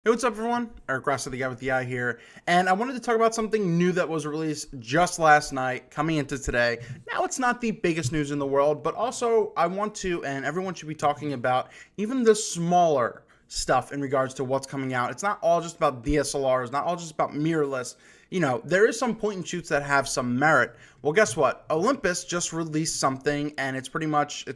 Hey, what's up, everyone? Eric Rossi, the guy with the eye here, and I wanted to talk about something new that was released just last night, coming into today. Now, it's not the biggest news in the world, but also I want to, and everyone should be talking about even the smaller stuff in regards to what's coming out. It's not all just about DSLRs, not all just about mirrorless. There is some point and shoots that have some merit. Well, guess what? Olympus just released something, and it's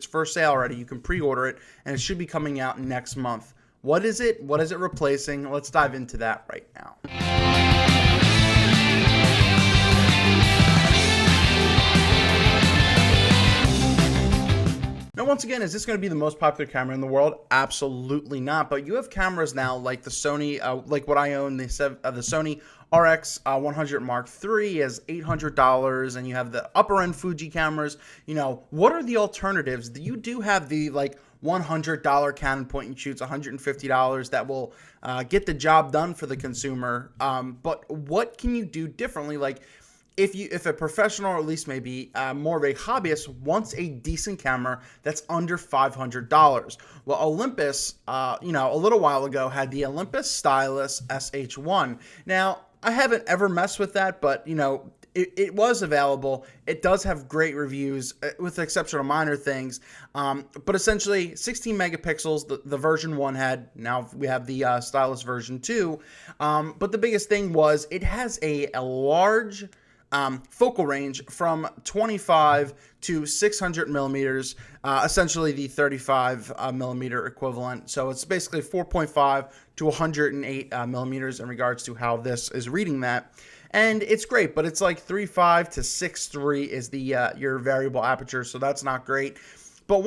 for sale already. You can pre-order it, and it should be coming out next month. What is it? What is it replacing? Let's dive into that right now. Now, once again, is this going to be the most popular camera in the world? Absolutely not. But you have cameras now like the Sony, like what I own, the Sony RX 100 Mark III is $800, and you have the upper end Fuji cameras. What are the alternatives? You do have the $100 Canon point and shoots, $150 that will get the job done for the consumer. But what can you do differently? If a professional, or at least maybe more of a hobbyist, wants a decent camera that's under $500. Well, Olympus, a little while ago had the Olympus Stylus SH-2. Now, I haven't ever messed with that, but it was available. It does have great reviews, with the exception of minor things. But essentially, 16 megapixels, the version 1 had. Now we have the Stylus version 2. But the biggest thing was it has a large focal range from 25 to 600 millimeters, essentially the 35 millimeter equivalent. So it's basically 4.5 to 108 millimeters in regards to how this is reading that. And it's great, but it's like 3.5 to 6.3 is the your variable aperture, so that's not great. But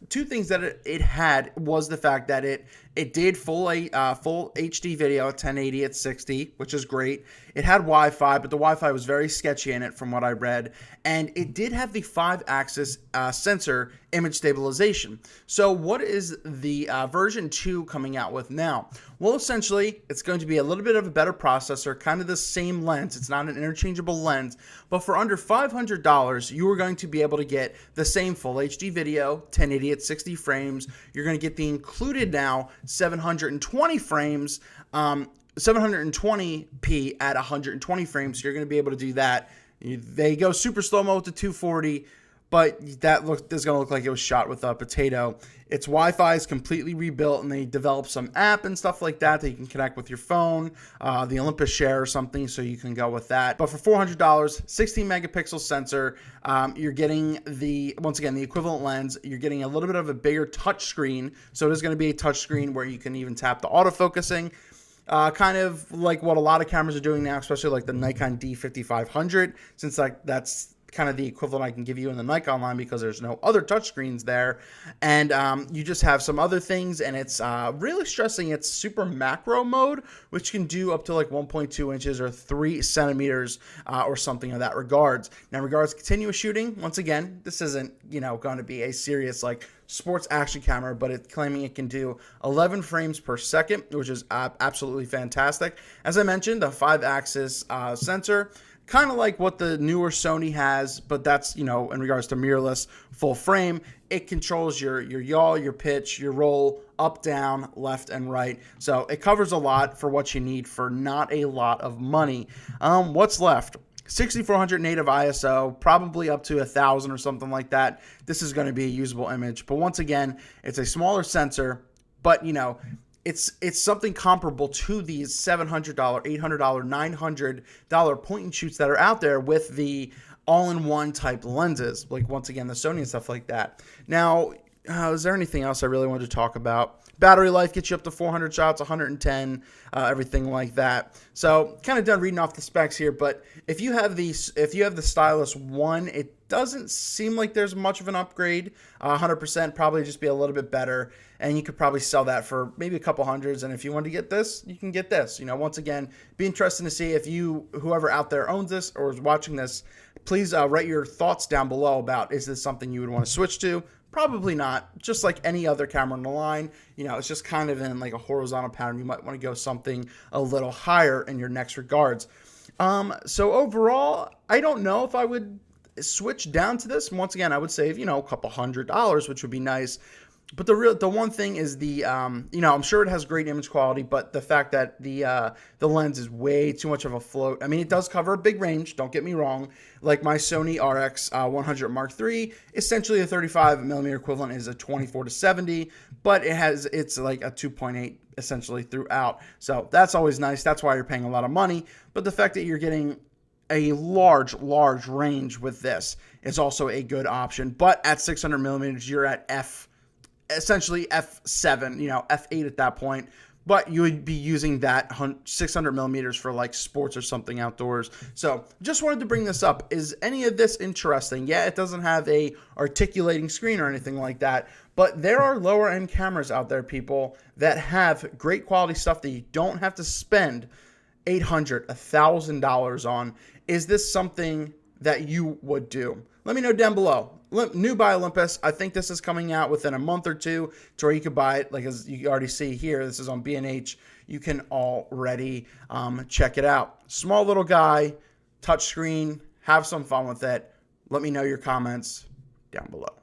two things that it had was the fact that it did full HD video at 1080 at 60, which is great. It had Wi-Fi, but the Wi-Fi was very sketchy in it from what I read. And it did have the 5-axis sensor image stabilization. So what is the version 2 coming out with now? Well, essentially, it's going to be a little bit of a better processor, kind of the same lens. It's not an interchangeable lens, but for under $500, you are going to be able to get the same full HD video, 1080 at 60 frames. You're going to get the included now 720 frames, 720p at 120 frames. So you're going to be able to do that. They go super slow-mo with the 240, but that is going to look like it was shot with a potato. Its Wi-Fi is completely rebuilt, and they developed some app and stuff like that you can connect with your phone, the Olympus Share or something, so you can go with that. But for $400, 16 megapixel sensor, you're getting once again, the equivalent lens. You're getting a little bit of a bigger touch screen, so it is going to be a touch screen where you can even tap the autofocusing. Kind of like what a lot of cameras are doing now, especially like the Nikon D5500, since that's kind of the equivalent I can give you in the Nikon line because there's no other touchscreens there. And you just have some other things, and it's really stressing its super macro mode, which can do up to like 1.2 inches or 3 centimeters or something of that regards. Now, in regards to continuous shooting, once again, this isn't, going to be a serious like sports action camera, but it's claiming it can do 11 frames per second, which is absolutely fantastic. As I mentioned, the 5-axis sensor, kind of like what the newer Sony has, but that's, in regards to mirrorless full frame. It controls your yaw, your pitch, your roll, up, down, left, and right. So it covers a lot for what you need for not a lot of money. What's left? 6400 native ISO, probably up to 1000 or something like that. This is going to be a usable image. But once again, it's a smaller sensor, but it's something comparable to these $700, $800, $900 point and shoots that are out there with the all-in-one type lenses, like once again the Sony and stuff like that. Now, is there anything else I really wanted to talk about? Battery life gets you up to 400 shots, 110, everything like that. So, kind of done reading off the specs here, but if you have the Stylus 1, it doesn't seem like there's much of an upgrade. 100% probably just be a little bit better, and you could probably sell that for maybe a couple hundreds. And if you want to get this, you can get this. Once again, be interesting to see if whoever out there owns this or is watching this, please write your thoughts down below about, is this something you would want to switch to? Probably not. Just like any other camera in the line, it's just kind of in like a horizontal pattern. You might want to go something a little higher in your next regards. So overall, I don't know if I would switch down to this. Once again, I would save, a couple $100, which would be nice. But the one thing is the I'm sure it has great image quality, but the fact that the lens is way too much of a float. I mean, it does cover a big range. Don't get me wrong. Like my Sony RX 100 Mark III, essentially a 35 millimeter equivalent is a 24 to 70, but it's like a 2.8 essentially throughout. So that's always nice. That's why you're paying a lot of money. But the fact that you're getting a large range with this is also a good option. But at 600 millimeters, you're at essentially f7, f8 at that point, but you would be using that 600 millimeters for like sports or something outdoors. So just wanted to bring this up. Is any of this interesting? Yeah, it doesn't have a articulating screen or anything like that, but there are lower end cameras out there, people, that have great quality stuff that you don't have to spend $800, $1,000 on. Is this something that you would do? Let me know down below. New by Olympus. I think this is coming out within a month or two to where you could buy it. Like as you already see here, this is on B&H. You can already check it out. Small little guy, touchscreen. Have some fun with it. Let me know your comments down below.